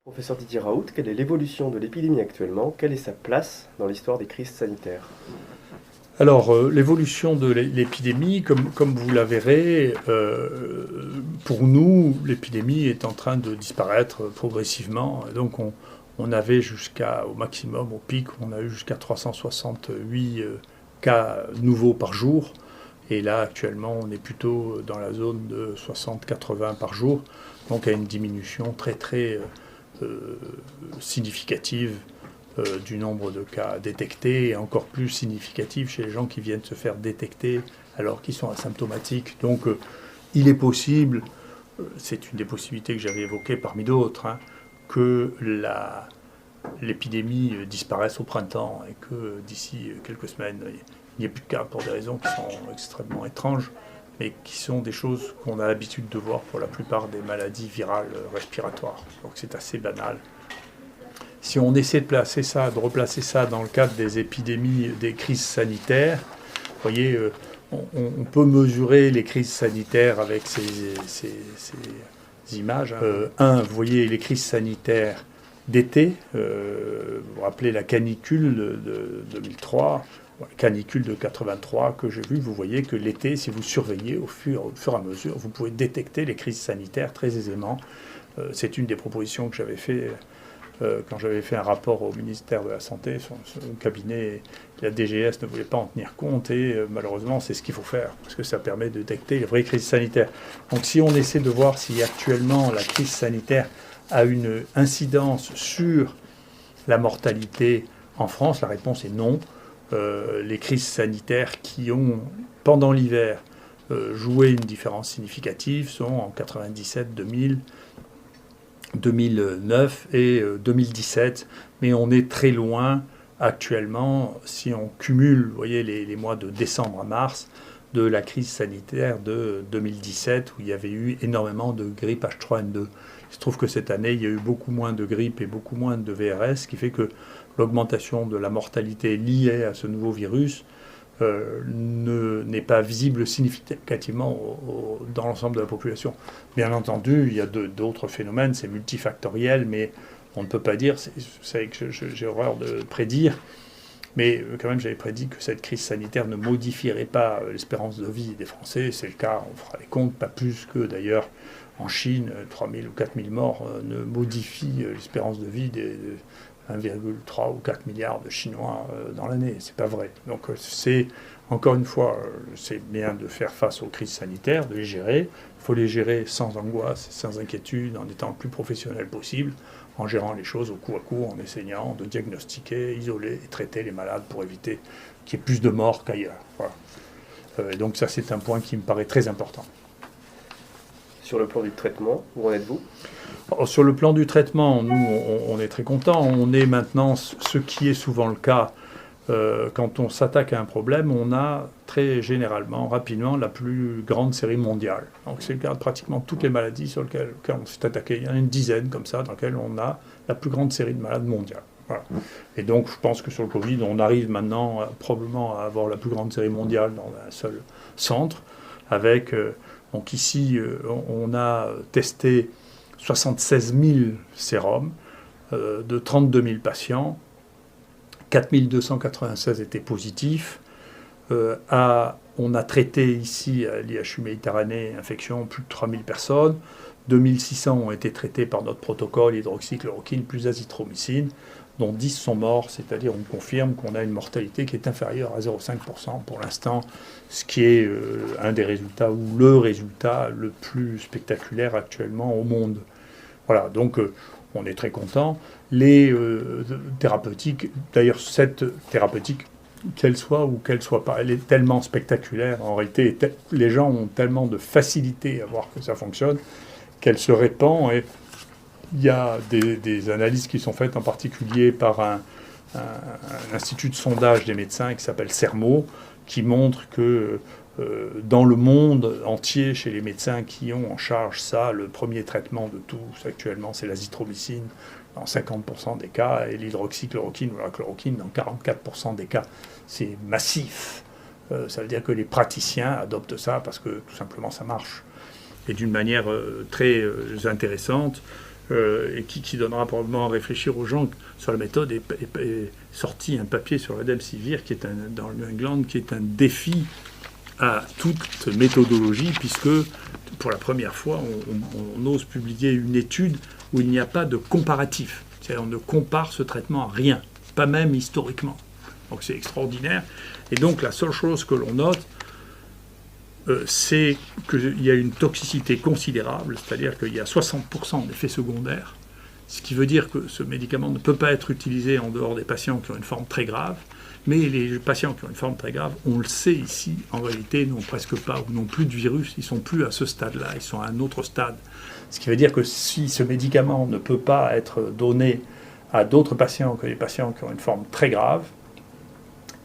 Professeur Didier Raoult, quelle est l'évolution de l'épidémie actuellement? Quelle est sa place dans l'histoire des crises sanitaires? Alors, l'évolution de l'épidémie, comme vous la verrez, pour nous, l'épidémie est en train de disparaître progressivement. Et donc, on avait au maximum, au pic, on a eu jusqu'à 368 cas nouveaux par jour. Et là, actuellement, on est plutôt dans la zone de 60-80 par jour. Donc, il y a une diminution très significative du nombre de cas détectés, et encore plus significatif chez les gens qui viennent se faire détecter alors qu'ils sont asymptomatiques. Donc il est possible, c'est une des possibilités que j'avais évoquées parmi d'autres, que l'épidémie disparaisse au printemps et que d'ici quelques semaines, il n'y ait plus de cas pour des raisons qui sont extrêmement étranges, mais qui sont des choses qu'on a l'habitude de voir pour la plupart des maladies virales respiratoires. Donc c'est assez banal. Si on essaie de replacer ça dans le cadre des épidémies, des crises sanitaires, vous voyez, on peut mesurer les crises sanitaires avec ces images. Vous voyez les crises sanitaires d'été, vous vous rappelez la canicule de 2003, la canicule de 83 que j'ai vue, vous voyez que l'été, si vous surveillez au fur et à mesure, vous pouvez détecter les crises sanitaires très aisément. C'est une des propositions que j'avais fait quand j'avais fait un rapport au ministère de la Santé. Son cabinet, la DGS ne voulait pas en tenir compte et malheureusement c'est ce qu'il faut faire parce que ça permet de détecter les vraies crises sanitaires. Donc si on essaie de voir si actuellement la crise sanitaire a une incidence sur la mortalité en France, la réponse est non. Les crises sanitaires qui ont, pendant l'hiver, joué une différence significative sont en 97, 2000, 2009 et 2017, mais on est très loin actuellement, si on cumule, vous voyez, les mois de décembre à mars, de la crise sanitaire de 2017, où il y avait eu énormément de grippe H3N2. Il se trouve que cette année, il y a eu beaucoup moins de grippe et beaucoup moins de VRS, ce qui fait que l'augmentation de la mortalité liée à ce nouveau virus n'est pas visible significativement dans l'ensemble de la population. Bien entendu, il y a d'autres phénomènes, c'est multifactoriel, mais on ne peut pas dire, c'est que j'ai horreur de prédire, mais quand même j'avais prédit que cette crise sanitaire ne modifierait pas l'espérance de vie des Français. C'est le cas, on fera les comptes, pas plus que d'ailleurs en Chine, 3000 ou 4000 morts ne modifient l'espérance de vie des 1,3 ou 4 milliards de Chinois dans l'année. C'est pas vrai. Donc c'est, encore une fois, c'est bien de faire face aux crises sanitaires, de les gérer. Il faut les gérer sans angoisse, sans inquiétude, en étant le plus professionnel possible, en gérant les choses au coup à coup, en essayant de diagnostiquer, isoler et traiter les malades pour éviter qu'il y ait plus de morts qu'ailleurs. Voilà. Donc ça, c'est un point qui me paraît très important. Sur le plan du traitement, où en êtes-vous? Sur le plan du traitement, nous, on est très contents. On est maintenant, ce qui est souvent le cas, quand on s'attaque à un problème, on a très généralement, rapidement, la plus grande série mondiale. Donc c'est le cas de pratiquement toutes les maladies sur lesquelles on s'est attaqué. Il y en a une dizaine comme ça, dans lesquelles on a la plus grande série de malades mondiales. Voilà. Et donc je pense que sur le Covid, on arrive maintenant probablement à avoir la plus grande série mondiale dans un seul centre, avec... donc ici, on a testé 76 000 sérums de 32 000 patients. 4 296 étaient positifs. On a traité ici à l'IHU Méditerranée infection plus de 3 000 personnes. 2 600 ont été traités par notre protocole hydroxychloroquine plus azithromycine, dont 10 sont morts, c'est-à-dire on confirme qu'on a une mortalité qui est inférieure à 0,5% pour l'instant, ce qui est un des résultats, ou le résultat le plus spectaculaire actuellement au monde. Voilà, donc on est très content. Les thérapeutiques, d'ailleurs cette thérapeutique, qu'elle soit ou qu'elle soit pas, elle est tellement spectaculaire, en réalité, les gens ont tellement de facilité à voir que ça fonctionne, qu'elle se répand, et il y a des analyses qui sont faites en particulier par un institut de sondage des médecins qui s'appelle CERMO, qui montre que dans le monde entier, chez les médecins qui ont en charge ça, le premier traitement de tous actuellement, c'est l'azithromycine dans 50% des cas, et l'hydroxychloroquine ou la chloroquine dans 44% des cas. C'est massif. Ça veut dire que les praticiens adoptent ça parce que tout simplement ça marche. Et d'une manière très intéressante, et qui donnera probablement à réfléchir aux gens sur la méthode, est sorti un papier sur Remdesivir qui est dans le New England, qui est un défi à toute méthodologie, puisque pour la première fois, on ose publier une étude où il n'y a pas de comparatif. C'est-à-dire on ne compare ce traitement à rien, pas même historiquement. Donc c'est extraordinaire. Et donc la seule chose que l'on note, c'est qu'il y a une toxicité considérable, c'est-à-dire qu'il y a 60% d'effets secondaires, ce qui veut dire que ce médicament ne peut pas être utilisé en dehors des patients qui ont une forme très grave, mais les patients qui ont une forme très grave, on le sait ici, en réalité, n'ont presque pas ou n'ont plus de virus, ils ne sont plus à ce stade-là, ils sont à un autre stade. Ce qui veut dire que si ce médicament ne peut pas être donné à d'autres patients que les patients qui ont une forme très grave,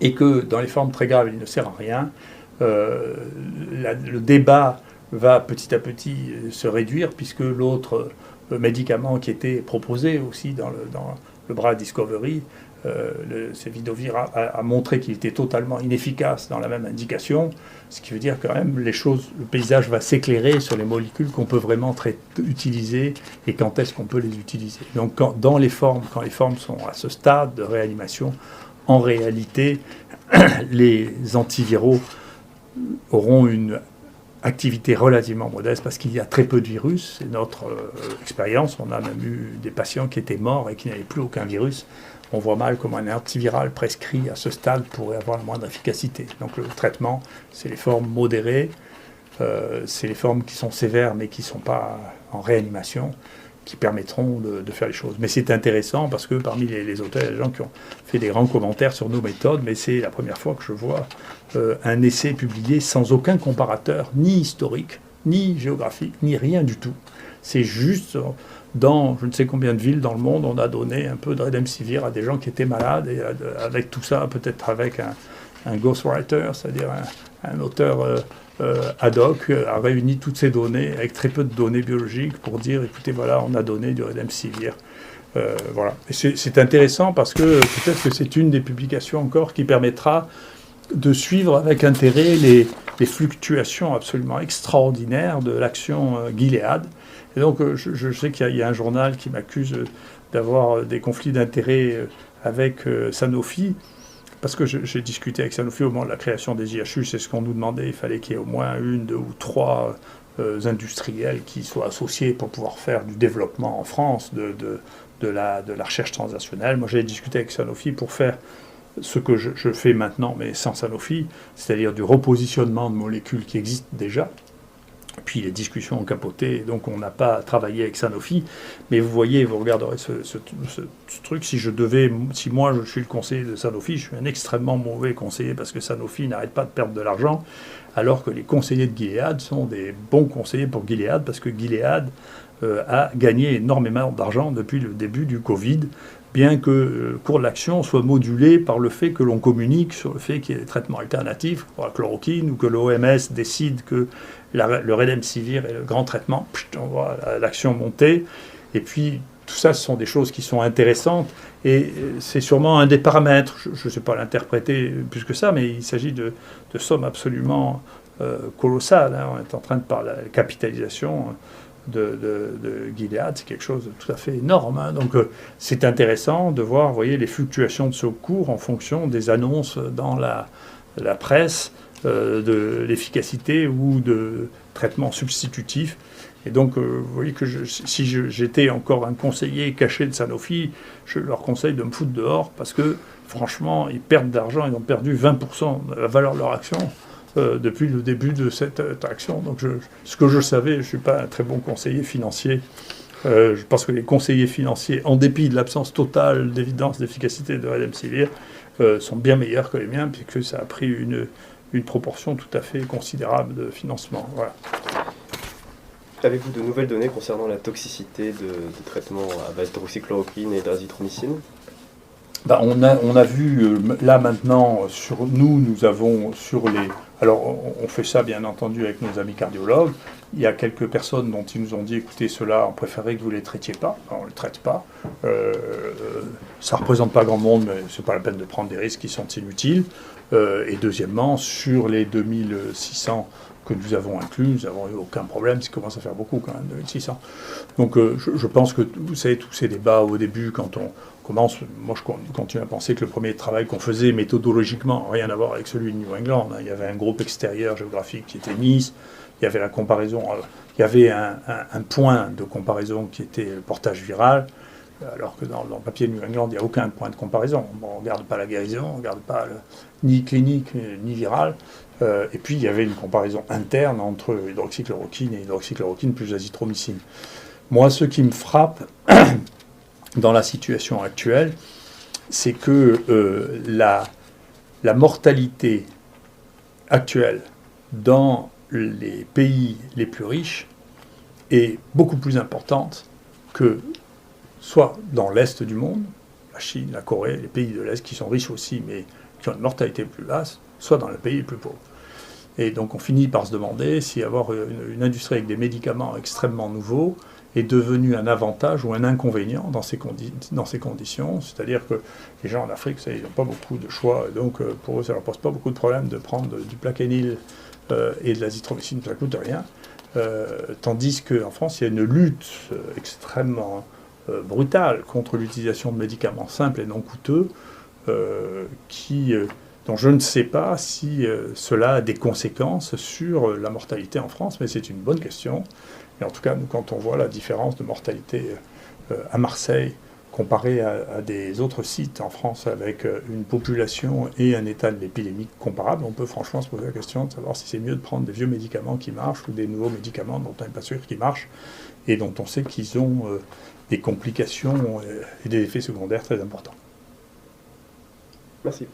et que dans les formes très graves, il ne sert à rien, le débat va petit à petit se réduire, puisque l'autre médicament qui était proposé aussi dans le bras Discovery, le Sevidovir, a montré qu'il était totalement inefficace dans la même indication, ce qui veut dire quand même le paysage va s'éclairer sur les molécules qu'on peut vraiment utiliser et quand est-ce qu'on peut les utiliser. Donc quand les formes sont à ce stade de réanimation, en réalité, les antiviraux auront une activité relativement modeste parce qu'il y a très peu de virus. C'est notre expérience. On a même eu des patients qui étaient morts et qui n'avaient plus aucun virus. On voit mal comment un antiviral prescrit à ce stade pourrait avoir la moindre efficacité. Donc le traitement, c'est les formes modérées, c'est les formes qui sont sévères mais qui ne sont pas en réanimation, qui permettront de faire les choses. Mais c'est intéressant parce que parmi les auteurs, il y a des gens qui ont fait des grands commentaires sur nos méthodes, mais c'est la première fois que je vois un essai publié sans aucun comparateur, ni historique, ni géographique, ni rien du tout. C'est juste dans je ne sais combien de villes dans le monde, on a donné un peu de Remdesivir à des gens qui étaient malades, et avec tout ça, peut-être avec un ghostwriter, c'est-à-dire un auteur ad hoc, a réuni toutes ces données avec très peu de données biologiques pour dire, écoutez, voilà, on a donné du Remdesivir. Voilà. Et c'est intéressant parce que peut-être que c'est une des publications encore qui permettra de suivre avec intérêt les fluctuations absolument extraordinaires de l'action Gilead. Et donc, je sais qu'il y a un journal qui m'accuse d'avoir des conflits d'intérêts avec Sanofi, parce que j'ai discuté avec Sanofi au moment de la création des IHU, c'est ce qu'on nous demandait, il fallait qu'il y ait au moins 1, 2 ou 3 industriels qui soient associés pour pouvoir faire du développement en France de la recherche transnationale. Moi, j'ai discuté avec Sanofi pour faire ce que je fais maintenant, mais sans Sanofi, c'est-à-dire du repositionnement de molécules qui existent déjà. Puis les discussions ont capoté, donc on n'a pas travaillé avec Sanofi. Mais vous voyez, vous regarderez ce truc, si moi je suis le conseiller de Sanofi, je suis un extrêmement mauvais conseiller parce que Sanofi n'arrête pas de perdre de l'argent, alors que les conseillers de Gilead sont des bons conseillers pour Gilead, parce que Gilead a gagné énormément d'argent depuis le début du Covid, bien que le cours de l'action soit modulé par le fait que l'on communique sur le fait qu'il y ait des traitements alternatifs pour la chloroquine, ou que l'OMS décide que le Remdesivir est le grand traitement, on voit l'action monter. Et puis, tout ça, ce sont des choses qui sont intéressantes, et c'est sûrement un des paramètres, je ne sais pas l'interpréter plus que ça, mais il s'agit de sommes absolument colossales. Hein. On est en train de parler de la capitalisation de Gilead, c'est quelque chose de tout à fait énorme. Hein. Donc c'est intéressant de voir, vous voyez, les fluctuations de ce cours en fonction des annonces dans la presse de l'efficacité ou de traitements substitutifs. Et donc, vous voyez que si j'étais encore un conseiller caché de Sanofi, je leur conseille de me foutre dehors parce que, franchement, ils perdent d'argent, ils ont perdu 20% de la valeur de leur action depuis le début de cette action. Donc, ce que je savais, je ne suis pas un très bon conseiller financier. Je pense que les conseillers financiers, en dépit de l'absence totale d'évidence d'efficacité de Remdesivir, sont bien meilleurs que les miens, puisque ça a pris une proportion tout à fait considérable de financement. Voilà. Avez-vous de nouvelles données concernant la toxicité de traitements à base d'hydroxychloroquine et d'azithromycine ? On a vu, là maintenant, nous avons sur les... Alors, on fait ça, bien entendu, avec nos amis cardiologues. Il y a quelques personnes dont ils nous ont dit, écoutez, ceux-là, on préférait que vous ne les traitiez pas. On ne les traite pas. Ça ne représente pas grand monde, mais ce n'est pas la peine de prendre des risques qui sont inutiles. Et deuxièmement, sur les 2600 que nous avons inclus, nous n'avons eu aucun problème, ça commence à faire beaucoup quand même, 2600. Donc je pense que, vous savez, tous ces débats au début, quand on commence, moi je continue à penser que le premier travail qu'on faisait méthodologiquement, rien à voir avec celui de New England, il y avait un groupe extérieur géographique qui était Nice, il y avait la comparaison, il y avait un point de comparaison qui était le portage viral, alors que dans le papier de New England, il n'y a aucun point de comparaison. Bon, on ne regarde pas la guérison, on ne regarde pas ni clinique ni viral. Et puis il y avait une comparaison interne entre hydroxychloroquine et hydroxychloroquine plus azithromycine. Moi, ce qui me frappe dans la situation actuelle, c'est que la mortalité actuelle dans les pays les plus riches est beaucoup plus importante que soit dans l'Est du monde, la Chine, la Corée, les pays de l'Est qui sont riches aussi, mais qui ont une mortalité plus basse, soit dans les pays les plus pauvres. Et donc on finit par se demander si avoir une industrie avec des médicaments extrêmement nouveaux est devenu un avantage ou un inconvénient dans ces conditions. C'est-à-dire que les gens en Afrique, ils n'ont pas beaucoup de choix, donc pour eux, ça ne leur pose pas beaucoup de problème de prendre du Plaquenil et de l'azithromycine, ça ne coûte rien. Tandis qu'en France, il y a une lutte extrêmement brutale contre l'utilisation de médicaments simples et non coûteux, dont je ne sais pas si cela a des conséquences sur la mortalité en France, mais c'est une bonne question. Et en tout cas, nous, quand on voit la différence de mortalité à Marseille comparée à des autres sites en France avec une population et un état de l'épidémie comparable, on peut franchement se poser la question de savoir si c'est mieux de prendre des vieux médicaments qui marchent ou des nouveaux médicaments dont on n'est pas sûr qu'ils marchent et dont on sait qu'ils ont des complications et des effets secondaires très importants. Merci.